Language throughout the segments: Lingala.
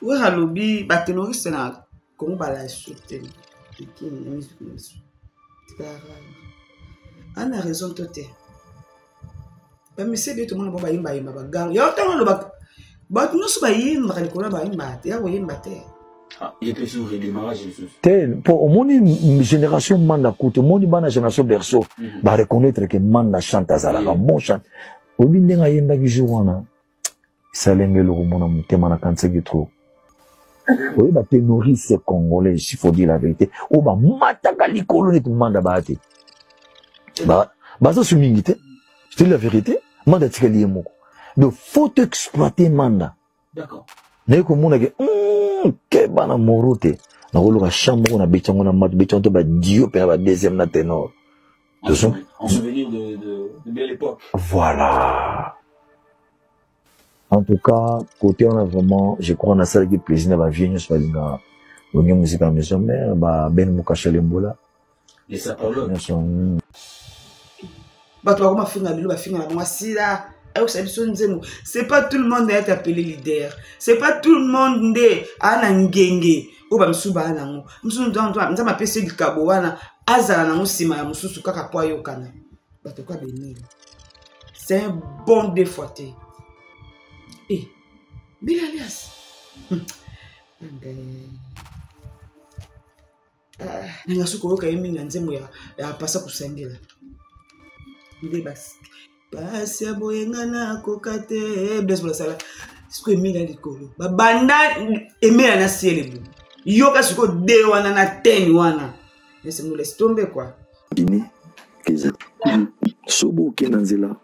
Ouais, à lobby, bah, terroriste, na, comment bah la sauter? On a raison, toi, bah, mais c'est bien, tout le monde va y aller, bah, gang. Y'a autant de bah, nous sommes y aller, bah, les collègues, bah, y aller, y'a voyé, bah, Ah, il y a plus de redémarrage, Jésus. Pour au moins une génération manda coûte, au moins une génération berceau, bah, reconnaître que manda chante à Zara, bon chante. Au bin denga yenda gijuana, salenge le romona mutemana kanse gitro. Oui, bah, t'es nourrice congolais, il faut dire la vérité. Oh, bah, mataka likolo ne manda bahate. Bah, ça c'est mingite. Je te dis la vérité. Manda tika liye moko. Donc, faut exploiter manda. D'accord. N'est que mon que, bana morote. Na rolo ka chambre na bechango na mat bechango ba dio pe ba deuxième na ténor. En souvenir de belle époque. Voilà. En tout cas, côté on a vraiment, je crois on a ça qui plaisir na ba vieux sur linga. On y musique à maison mais ba ben mukasha lembola. Les sapeurs. Bah toi comment finir le ba finir moi si là. C'est pas tout le monde est appelé leader. C'est pas tout le monde est à ngenge. Ou ba msuba na ngo. Msuba ndo ma pese du kabo wana azala na musima ya mususu kaka kwa yokana. Ba to kwa béni. C'est un bon défouaté. Eh. Bilalias. Nga suko yoka yemi na nzemu ya pasa kusengela. Ndé bas. Pasi ya boyengana kokate bless pour la sala siko emila likolo babanda emela na ciel bu yoka siko de wana na ten wana laisse nous laisse tomber quoi Guinée keza sobo kenanzela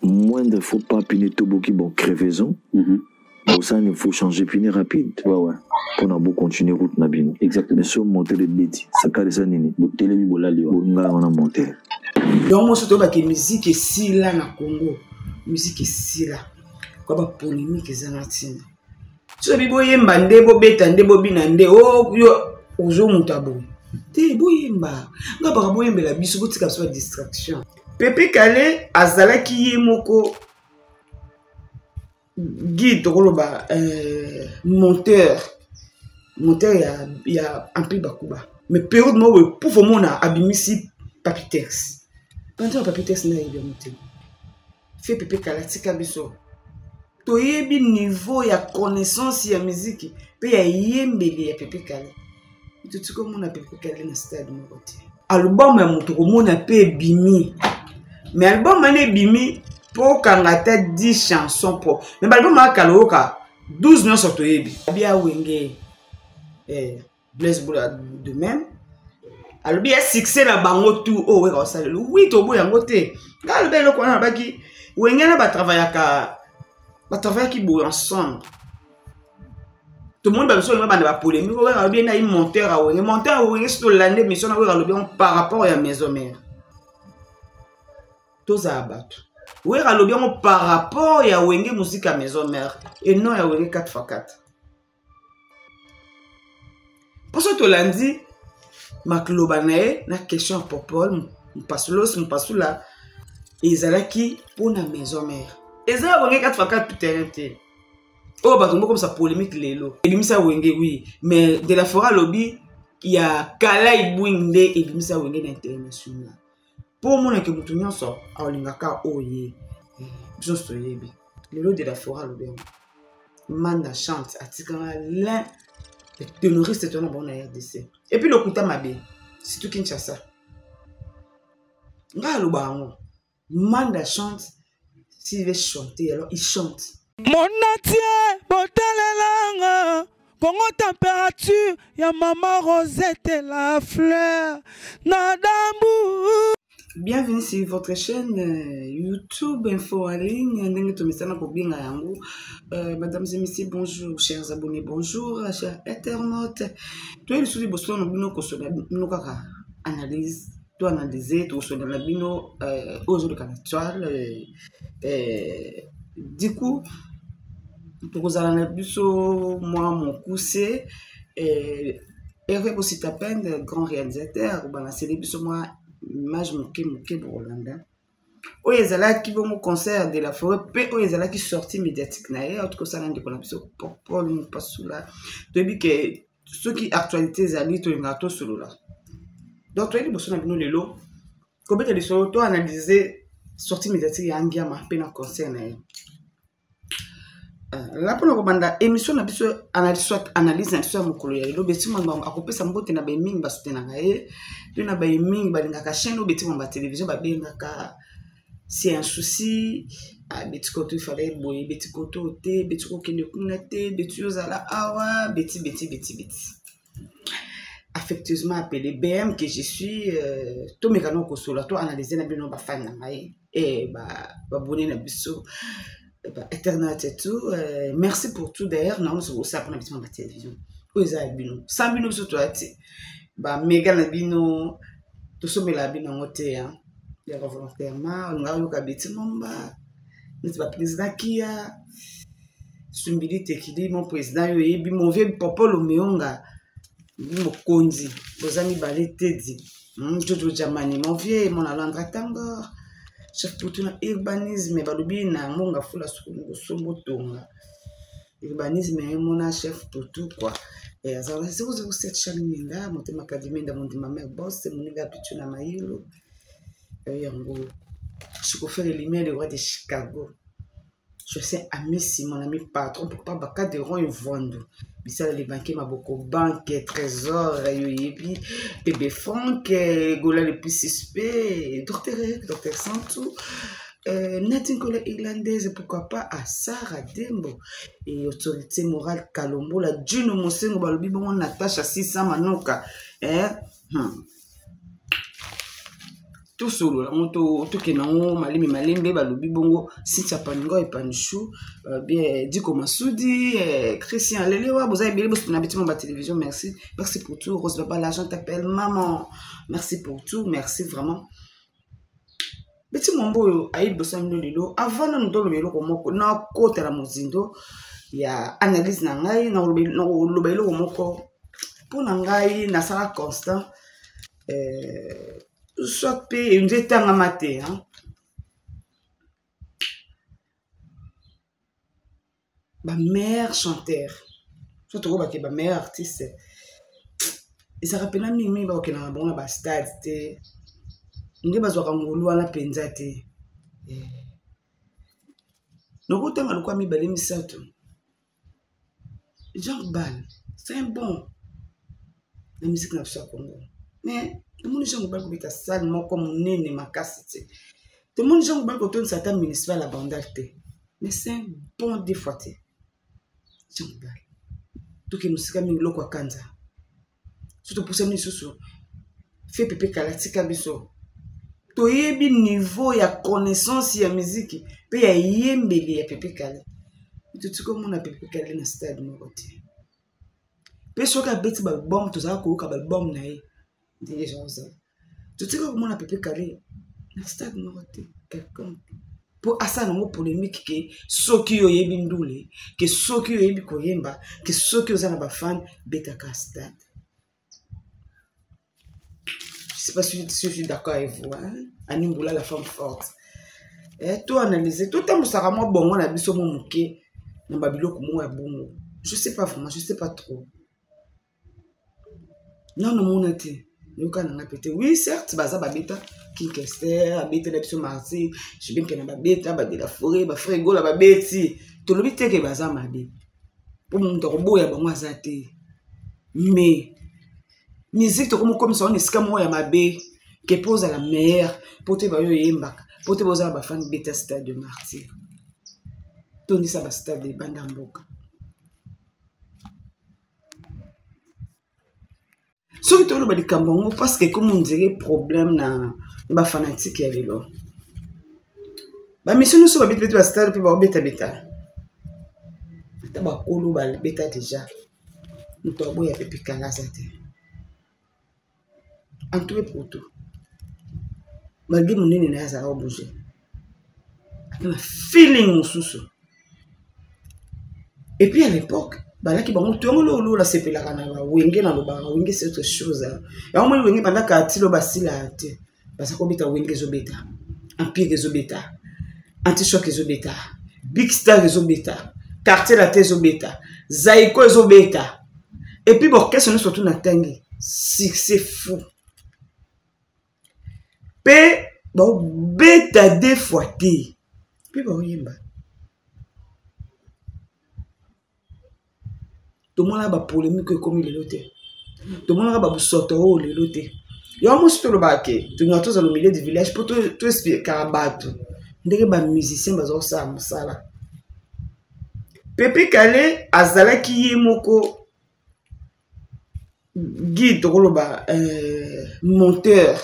moindre faut pas piner toboki bon crevaison pour ça il faut changer piner rapide ouais pour na beau continuer route na bino exactement so monter le beti ça kale ça nini botelemi bolali wa nga on a monter. Donc, moi, surtout, que musique est si là, na Congo. Musique est si là. Quoi, bah, polémique, c'est un atin. Tu sais, bo yemba, ndebo beta, ndebo binande, oh, yo, ozo mutabo. Te, bo yemba. Nga, baka bo yemba la biso, bo tika soit distraction. Pepe Kale, azala ki yemoko, guide, roloba, monteur. Monteur, y a un peu bakuba. Mais période, moi, pour moi, on a abimisi papitex. Quand on a papitex, on a eu fait Pepe Kala tika biso. To yebi niveau ya connaissance ya musique, pe ya yembeli ya Pepe Kala. Tu sais comment on a Pepe Kala na stade mon côté. Album ya moto komona pe bimi. Mais album mané bimi pour kangata 10 chansons pour. Mais album a kaloka 12 non sorto yebi. Bia wenge Blaise Boula de même. Alors bien succès na bango tout oh ouais ça le oui to boya ngote ngal belo ko na baki wengena ba travailler qui bout ensemble tout le monde va besoin ba polémique ouais bien na monteur a wenge sur l'année mission na ouais bien par rapport à maison mère tous à battre ouais bien par rapport à wenge musique à maison mère et non à wenge 4x4 pour ça to lundi Maklobanae na question pour Paul mpasu là ezalaki pour na maison mère ezala wenge 4x4 tout terrain te oh ba comme ça polémique lelo elimisa wenge oui mais de la fora lobby il y a Kala Ibwinde elimisa wenge international pour moi que mutu nyonso awlingaka oye juste yebi lelo de la fora lobby manda chante atikanga l'un les tenoristes étaient bon à RDC. Et puis le Kouta Mabé, c'est tout Kinshasa. Nga lo bango, Manda chante, s'il veut chanter, alors il chante. Mon atier, botalelanga, Congo température, ya maman Rosette la fleur, nadambu. Bienvenue sur votre chaîne YouTube Info en ligne. Mesdames et messieurs, bonjour, chers abonnés, bonjour, chers internautes. Toi, le souci, bonsoir, nous analyse, toi analyser, tout sur la bino, aux autres actuels. Du coup, vous allez moi, mon coussé, et aussi ta peine, grand réalisateur, c'est les moi. Image moke pour Hollande. oyo ezalaki bongo concert de la forêt mpe oyo ezalaki sortie médiatique na ye autre kosala ndeko na biso Paul Mupasula toyebi ke soki actualité ezali tolingaka tosolola donc toyebi liboso na bino lelo kobeta lisolo to analyse sortie médiatique ya Ngiama mpe na concert na ye là pour la émission na biso analyse na biso ya mokolo ya lelo beti mo akopesa mbote na bamingi basutenanga ye mpe na bamingi balingaka chaîne oyo beti mo ba télévision babengaka c'est un souci beti koto ifale boye beti koto te beti kokende kuna te beti ozala awa beti affectueusement appelé BM que je suis to mekano kosola to analyser na bino ba fan na ngai et ba abonné na biso Internet et tout. Merci pour tout d'ailleurs. Non, c'est aussi pour la télévision. Où est bino? Sans bino sur toi, tu. Bah méga na bino. Tout ça mais la bino moté hein. Il y a volontairement. On a eu kabiti mamba. Nous pas président qui a. Sumbilité qui dit mon président yo yebi mon vieux papa lo meonga. Mo konzi. Bozami balé tedi. Jojo jamani mon vieux mon alandra tangor. Chef pour tout urbanisme balobi na ngonga fula somotonga urbanisme mona chef pour tout quoi et azala 007 chaminga motema académie nda mondima mère boss moninga pitu na mailo yango je peux faire éliminer le roi de Chicago je sais ami si mon ami patron pour pas baka de rond vondo bisala les banquiers maboko banque trésor yoyebi bébé Franck gola le plus suspect docteur Santou Natinkola irlandaise pourquoi pas à Sarah Dembo et autorité morale Kalombo la Juno Mosengo balobi bongo Natacha 600 manoka tout solo la moto tout kenango malimi malembe balobi bongo Cynthia Paningo et Panichou bien Diko Masudi Christian Lelewa vous avez bien bossé na bâtiment ba télévision merci pour tout Rose Baba l'argent t'appelle maman merci pour tout merci vraiment petit mombo ayi bossé no lelo avant na ndolo lelo komoko na kota la mozindo ya analyse na ngai na loba lelo komoko pour na ngai na sala constant soit pe une étang amaté hein ba meilleur chanteur surtout ba ke ba meilleur artiste et ça rappelle mimi ba ke na bon ba stade te nge bazwa ngulu ala penza te no tanga lokwa mi bale misato Jean Bal c'est un bon la musique na biso Congo mais tout le monde Jean Bal ko bita salle moko monene makasi tout le monde Jean Bal ko ton satan municipal à Bandarte mais c'est un bon des fois te Jean Bal tout que musika mingi lokwa kanza surtout pour ça misusu fait pepe kalatika biso toyebi niveau ya connaissance ya musique pe ya yembeli ya pepe kala tout comme on a pepe kala na stade moko te pe soka beti ba album to za ko ka ba album na ye des gens ça tout comme on a pepe kala na stade moko te quelqu'un pour asa nango polémique ke soki yo yebi ndule ke soki yo yebi koyemba ke soki yo za na ba fan beta ka stade. Je sais pas si je suis d'accord avec vous. Hein? Animboula, la femme forte. Et tout analyser. Tout le temps, ça moi bon, on a vu mon mouké. Dans Babylone, comment est bon. Je sais pas vraiment, je sais pas trop. Non, non, mon été. Oui, certes, baza babeta, Kinkester, abeta la biso mardi, je bien qu'il y a babeta, de la forêt, ba frigo la babeti. Tout le bité que baza mabe. Pour mon torbo ya bango azate. Mais musique comme ça on est scamo ya mabe qui pose à la meilleure pour te bayo yembaka pour te boza ba fan beta stade de martyr toni sa ba stade de bandamboka surtout to lo ba dikambongo parce que comme on dirait problème na ba fanatique ya velo ba mission nous so ba beta stade puis ba beta ta ba kolo ba beta déjà nous to boya pepe kala zate en tout et pour tout. Malgré mon nez n'a pas bougé. Avec un feeling sous. Et puis à l'époque, là qui bon tout le monde là c'est pe la kana wenge na loba wenge c'est autre chose. Et on m'a wenge pendant qu'à tilo basila te. Parce qu'on bita wenge zo beta. Empire ezobeta, Antichoc ezobeta, Big Star ezobeta, Quartier Latin ezobeta, Zaiko ezobeta. Et puis l'orchestre nous surtout n'atteint succès fou. Pe bon beta deux fois té. Puis bon yemba. Tout le monde a ba polémique comme il est loté. Tout le monde a ba sorto le loté. Il y a un monstre le baquet. Tu n'as tous au milieu du village pour tout expliquer carabato. Ndenge ba musicien bazo sa musala. Pepe Kale azala ki moko guide roloba monteur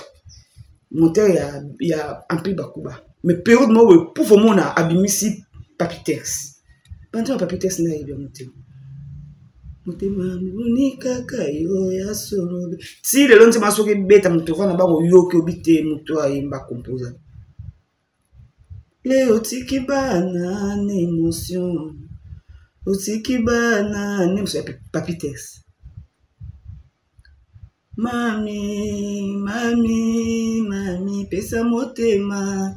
il y a un peu bakuba mais période moi pour mona abimisi papitex pendant papitex na ibia motema unika kayo ya solo si le lonzi masoki beta muto na ba yoke obite muto ayimba composer le otiki bana na émotion otiki bana na papitex. Mami, pesa motema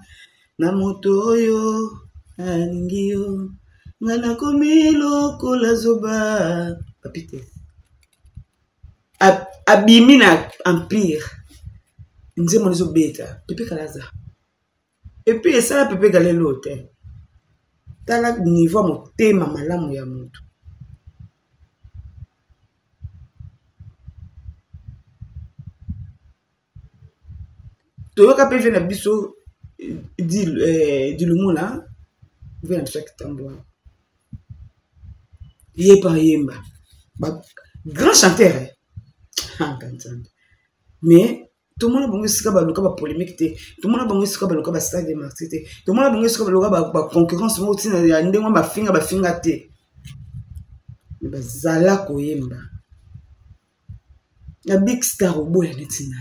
na moto oyo alingi yo ngana komi lokola zoba papite abimi na empire nzemo nizo beta Pepe Kalaza et puis ça la Pepe Kale l'hôtel tala niveau motema malamu ya moto. Toyoka pe vena biso di lumuna vena biso kitambo yepa yemba grand chanteur mais tout le monde a bongo sika ba loka ba polémique te tout le monde a bongo sika ba loka ba stade de marché te tout le monde a bongo sika ba loka ba concurrence mo tina ya ndengo ba finga te mais ba zala ko yemba na Big Star obo ya netina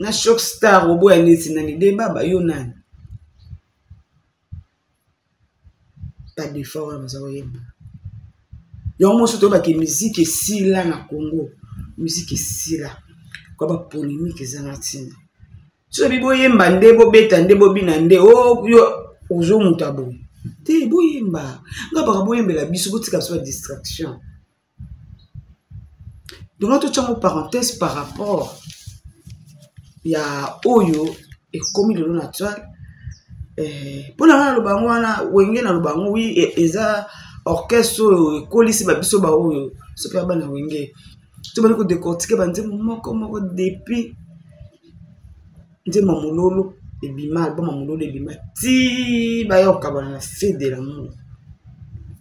na Shock Star obo ya netina ni de baba yo nani pas d'effort na zawo yemba yo mo soto ba ke musique si là na Congo musique si là kwa ba polémique ezanga tina so bibo yemba ndebo beta ndebo bina nde o yo ozo mutabo te bo yemba ngaba bo yembela biso botika so distraction. Donc notre chambre parenthèse par rapport il y a oyo et comme le naturel pour la le bango wana wenge na le bango oui eza orchestre kolisi ba biso ba oyo so pe bana wenge to bana ko décortiquer banze moko depuis nze mamulolo ebima album mamulolo ebima ti ba yoka bana na fête de l'amour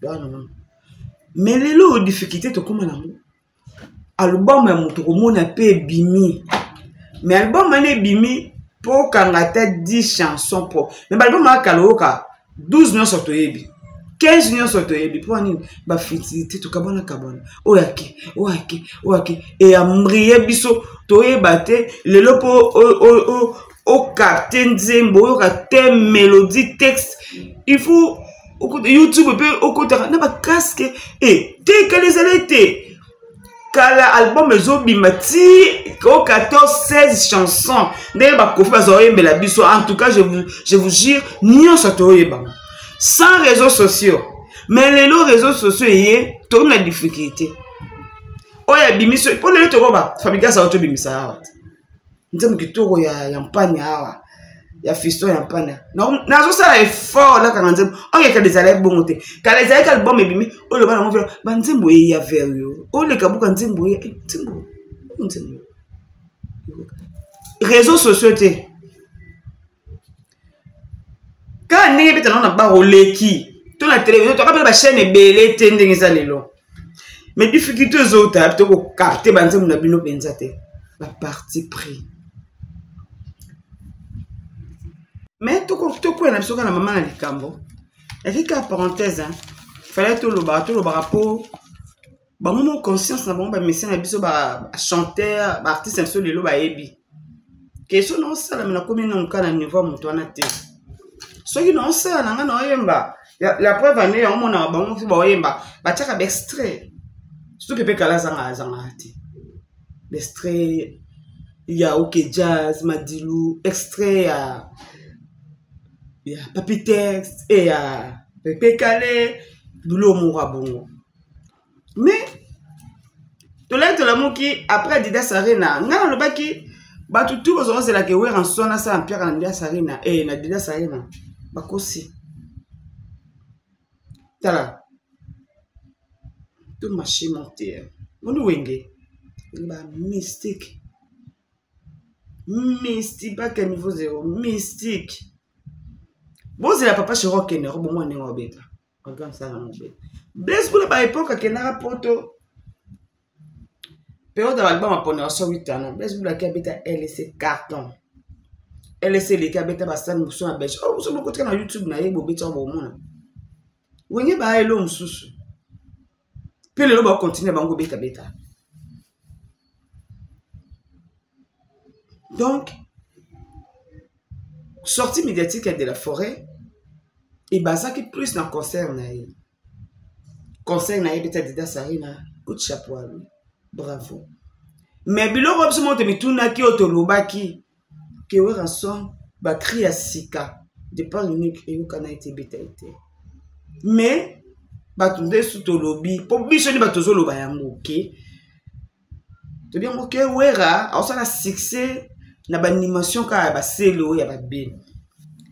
bana mais lelo difficulté to koma na album ya mutu komona pe bimi mais album ane bimi po kangata 10 chansons po mais album akaloka 12 millions sorto yebi 15 millions sorto yebi po ani ba fitilité to kabona oyaki et amriye biso to yebate lelo po o capter nzembo o capter mélodie texte il faut YouTube peut au côté na ba casque et te kalizalete kala album ezobimati au 14-16 chansons ndenge bakofi bazoyembela biso. En tout cas je vous jure nyonso toyeba sans réseaux sociaux mais les réseaux sociaux yé to na difficulté oya bimiso pour les to ba fabrica sa auto bimisa awa nzemu kitoko ya mpanya awa ya fisto ya mpanya nazo sala effort la kana nzemu oye ka desala bongo te kala ezali ka album ebimi o le bana mo vela ba nzemu e ya verio o le kabuka nzemu e nzemu réseaux sociaux te ka ndenge beta na ba roleki to na télévision to ka ba chaîne belé te ndenge za lelo mais difficulté zota to ko capter ba nzemu na bino penza te ba parti pris. Mais tout quoi n'a pas maman à l'écambo. Et puis qu'à parenthèse, fallait tout le rapport. Bah mon conscience n'a pas mais c'est un biseau bah chanteur, bah artiste sur les lots bah ebi. Question non ça là mais la commune on cas à niveau montoana te. Ceux qui non ça n'a pas yemba. La preuve année on mon a bah on fait bah yemba. Bah tiens avec extrait. Surtout que Pepe Kalaza zanga ati. L'extrait il y a OK Jazz, Madilou, extrait il y a Papi Tex et il y a Pepe Calais, Doulo Mourabongo. Mais tout le monde qui après Adidas Arena, ngana loba ki ba tout aux c'est la que ouais en sona ça en Pierre Adidas Arena et na Adidas Arena ba kosi. Tala. Tout marché monté. On wenge. Ba mystique. Mystique pas qu'à niveau zéro, mystique. Bon c'est la papa Chiro Kenner, bon moi n'est beta. Regarde ça dans mon bête. Blaise pour la époque Kenner poto. Période de l'album à Pondération 8 ans, Blaise pour la cabeta LC carton. LC les cabeta bastan mousson à Belge. Oh, vous savez beaucoup dans YouTube na yebo beta au monde. Wenge ba elo msusu. Puis le lobo continue bango beta beta. Donc, sortie médiatique de la forêt, et ça qui plus dans concert naïe. Concert naïe beta Adidas Arena, coup de chapeau à lui. Bravo. Mais bilo robso monte mituna ki otolobaki ki we ranson ba cri à sika de par unique et kana été beta été. Mais ba tunde sous tolobi, pour biso ni ba tozolo ba yango OK. To bien OK wera, on ça succès na ba animation ka ba selo ya ba ben.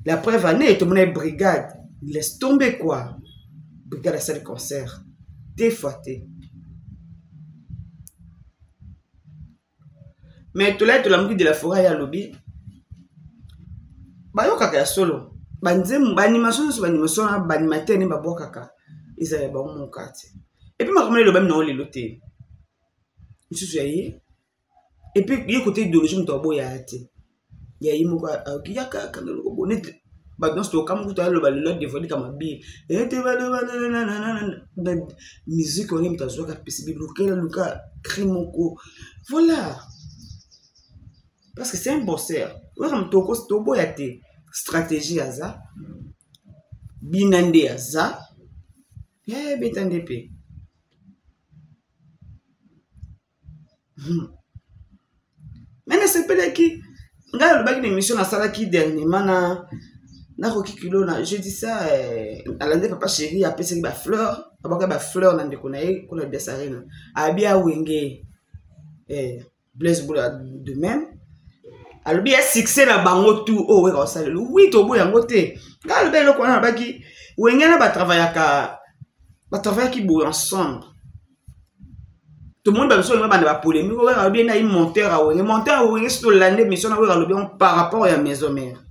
La preuve année tout mon brigade, laisse tomber quoi. Brigade à salle concert. Défaité. Mais tout là, tout la musique de la forêt à lobby. Bah, yo kaka solo. Banzem, animation, sur animation, animateur, ni babo kaka. Ils avaient bon mon quartier. Et puis, ma commune le même non, les lotés. Je suis allé. Et puis, il y a côté idéologie, mon tobo ya été. Il y a eu mon quoi, il y a kaka, le bonnet. Bah, dans ce cas, mon couteau, le balai, le volé comme un billet. Et tu vas le musique, on aime ta joie, le cas, crime mon co. Voilà. Parce que c'est un bosseur. Ouais, comme toko stobo ya te stratégie à ça. Binande à ça. Eh, betande pe. Mais c'est pas qui. Regarde le bac d'émission à ça qui dernièrement na roki kilo na. Je dis ça à l'année papa chéri a pesé ba fleur. Abaka ba fleur na ndekonaye ko la desarena. Abia wenge. Blaise Boula de même. Alors bien succès na bango tout oh ouais ça oui to boya ngote ngal be loko na baki wengena ba travailler qui bout ensemble tout le monde ba so ba polémique ouais bien na un monteur à wenge sur l'année mission na ouais bien par rapport à maison mère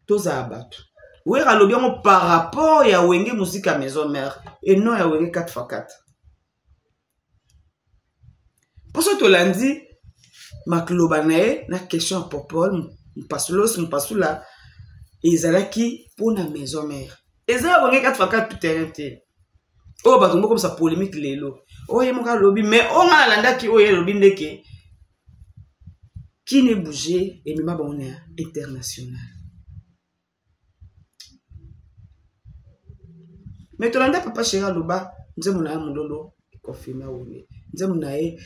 tous à abattre ouais bien par rapport à wenge musique à maison mère et non à wenge 4x4 pour ça to lundi Maklobanae na question pour Paul passe là ezalaki pour na maison mère ezala bonge 4x4 tout terrain té oh ba comme ça polémique lelo oh yemoka lobby mais on a landa ki oh lobby ndeke qui ne bouger et même bon international mais to landa papa chéra loba nzemo na mulolo confirmé wonge nzemunaye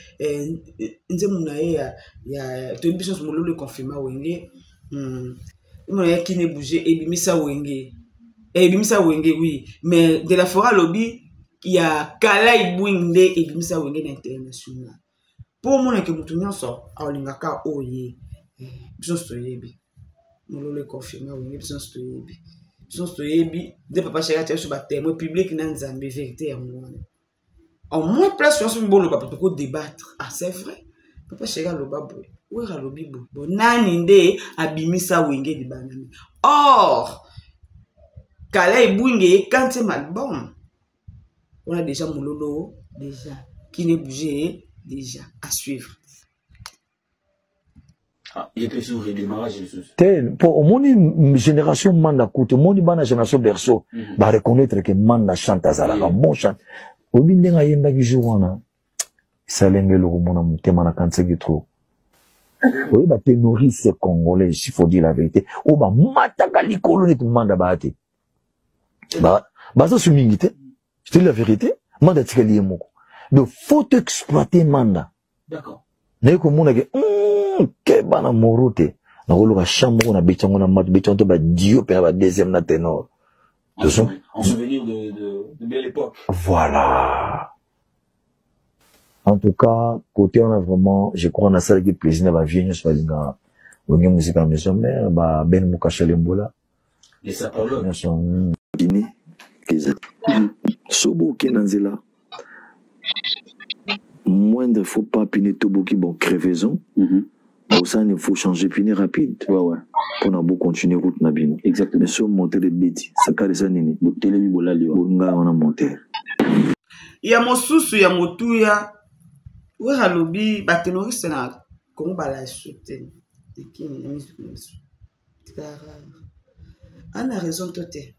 ya to biso mulolo confirmé wonge il qui ne bouger et bimisa wenge oui mais de la forêt lobby il y a Kalai Bwinde et bimisa wenge international pour moi que mutu nyonso awlingaka oye biso stoyebi mulolo confirmé wenge biso stoyebi de papa chéra sur ba témoin public na nzambe vérité ya ngone en moins place sur ce bon le papa pour débattre ah c'est vrai papa chéra le babou oui ra lobi bo nani nde abimisa wenge di banani or Kalai Bwinde quand c'est album on a déjà Mololo déjà qui ne bougeait déjà à suivre. Ah, il était sur le démarrage Jesus. Pour mon génération manda koute mon bana génération berceau va reconnaître que manda chante azala bon chante obindenga yenda kijuwana salenge lo mona mutema na kanse gitro oui ba ténoriste congolais il faut dire la vérité o ba mataka likolo ne manda baate ba ça sumingite je te dis la vérité manda tikali moko donc faut exploiter manda d'accord naye komona ke keba na moro te nakoluka chambre na betango na mat betango to ba dio pe ba deuxième na ténor en souvenir de belle époque. Voilà. En tout cas, côté on a vraiment, je crois on a ça qui plaisir na ba vieux sur linga on musique à maison mais ba ben mukacha lembola Et ça parle bini keza sobo kenanzela moindre faut pas piner toboki bon crevaison. Pour ça, il faut changer pini rapide. Ouais. Pour na beau continuer route na bino. Exactement. Mais si on monte les bêtis, ça carré ça nini. Botele mi bolali wa. Bonga on a monté. Ya mosusu ya motuya. Wera lobi ba terroriste na Congo bala soutien. Tekini na misu. Ana raison toté.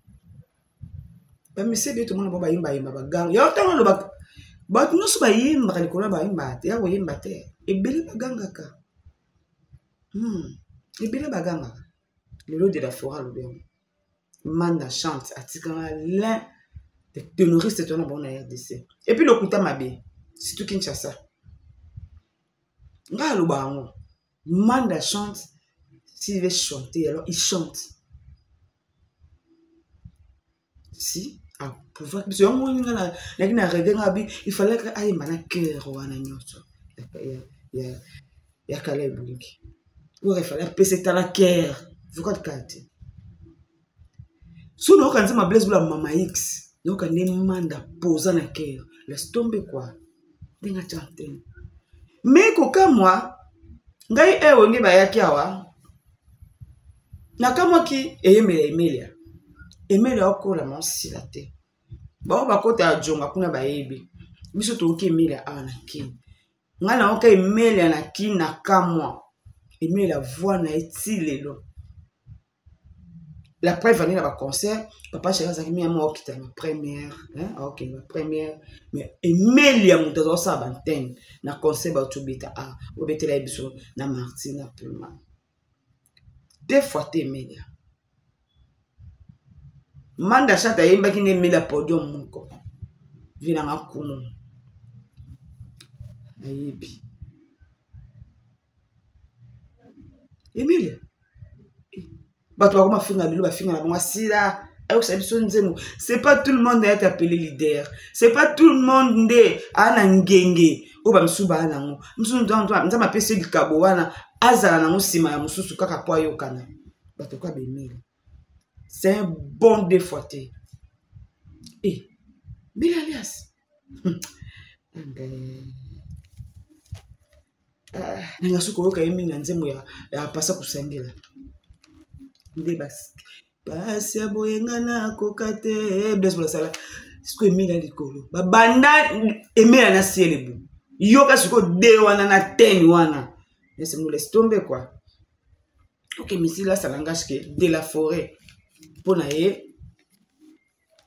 Ba mese be to mona ba yimba ba gang. Ya otanga lo ba tu nusu ba yimba kalikola ba yimba. Ya wo yimba te. Ebele ba gangaka. Ebele ba gangaka. Le lot de la forêt le bien. Manda chante atikanga l'un des terroristes tourna bon na RDC. Et puis le Kuta Mabe, c'est tout Kinshasa. Nga lo bango. Manda chante s'il veut chanter alors il chante. Si à pouvoir parce que na regarder il fallait que aille mana cœur wana nyoto. Ya kale bulingi. Ou il fallait passer ta la cœur. Vous quoi de carte. Si on a ma blesse la mama X, donc on est manda posa na cœur. Laisse tomber quoi. Denga chantene. Mais koka moi, ngai ewe ngi ba yaki awa. Na kama ki Emilia. Emilia okola mon silate. Ba ba kota ajonga kuna ba yebi. Biso to ki Emilia ana ki. Ngana oka Emilia na ki na kamwa. Emilia voix na etilelo. La preuve année là concert, papa chéri ça qui m'a moi qui ma première, hein, OK, ma première, mais Emilia montazo ça bantenne na concert ba tubita a, obete la biso na Martina Pulman. Deux fois t'es Emilia. Manda chata yemba ki ne Emilia podium munko. Vina ngakumu. Ayebi. Emilia. C'est pas tout le monde est appelé leader. C'est pas tout le monde est anangenge. Ou ba msuba nango. Msuba nza mapese likabo wana azala nango sima ya mususu kaka po ayokana. Bato kwa bemile. C'est un bon défoité. Eh, Bill alias. Nanga suko yoka yemi na nzemo ya pasa kusangela. Nde basi ya boyengana kokate bless pour la sala siko Emilia likolo babanda Emilia na cielebu yoka siko de wana na ten wana laisse nous laisse tomber quoi. OK mais là ça langage que de la forêt pour naé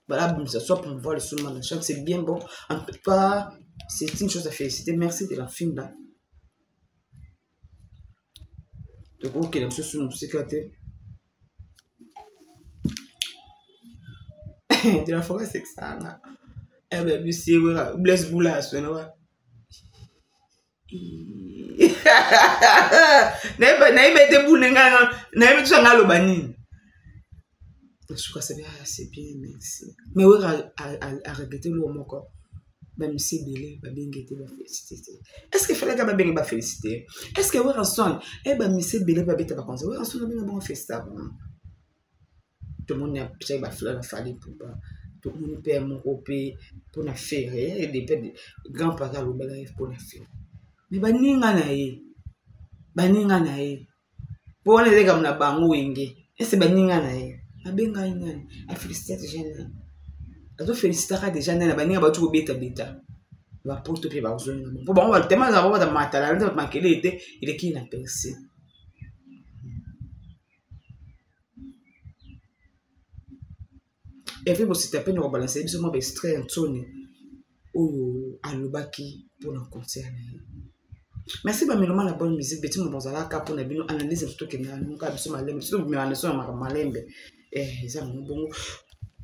voilà ça soit pour voir le son de la chante c'est bien bon en tout cas c'est une chose à féliciter merci de la film là donc OK la chose nous sécurité de la forêt c'est que ça là eh ben monsieur bless boula sonora naïbe te boule ngana naïbe tu ngalo banini je crois c'est bien merci mais oui à regretter le mot quoi même si belé ba bengete ba féliciter est-ce que fallait que ba benga ba féliciter est-ce que oui ensemble eh ben monsieur belé ba beta ba conseil oui ensemble ba bon festival tout le monde a pris la fleur, la famille pour pas. Tout le monde perd mon copé pour la faire. Et des grands-parents pour la faire. Mais baninga nae. Baninga nae. Pour les gars, on a bango wenge. Et c'est baninga nae. A benga ingani. A féliciter les jeunes. A to féliciter des jeunes. A baninga ba tu beta. Va pour te payer ba besoin. Pour bon, on va tellement avoir de matériel. On va manquer l'été. Il est qui n'a percé. Et puis, si tu as pu nous rebalancer, c'est moi extrait un son ou à l'obaki pour le concert. Merci, mais la bonne musique. Petit mon bon alaka pour nous analyser tout ce que nous avons fait. Nous avons fait malembe. Surtout, nous avons fait malembe. Eh, ça, nous bon.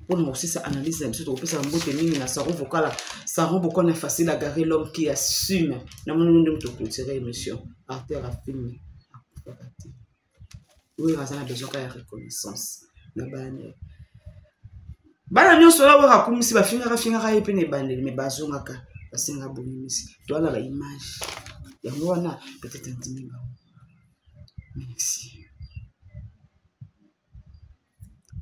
Pour nous aussi, ça analyse un petit peu, ça remboute mine, ça rend vocal, ça rend beaucoup plus facile à garer l'homme qui assume. Nous nous devons clôturer l'émission. Artère a filmé. Oui, on a besoin de reconnaissance. Bana nyonso la waka kumisi ba finga yepe ne bandeli me bazongaka basenga bonimisi. Doala ba image. Ya mwana peut-être intime ba. Merci.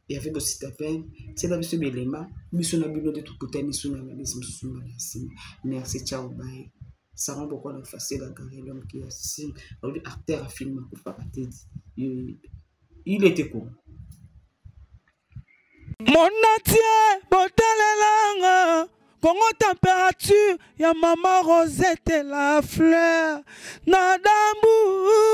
Il y avait aussi ta peine. C'est là biso belema, biso na bino de tout côté ni suna na biso suma merci. Merci ciao bye. Ça rend beaucoup plus facile à garer l'homme qui assume. Artère a filmé pour pas tête. Il était con. Monatie botalelanga Congo température ya maman Rosette la fleur na dambu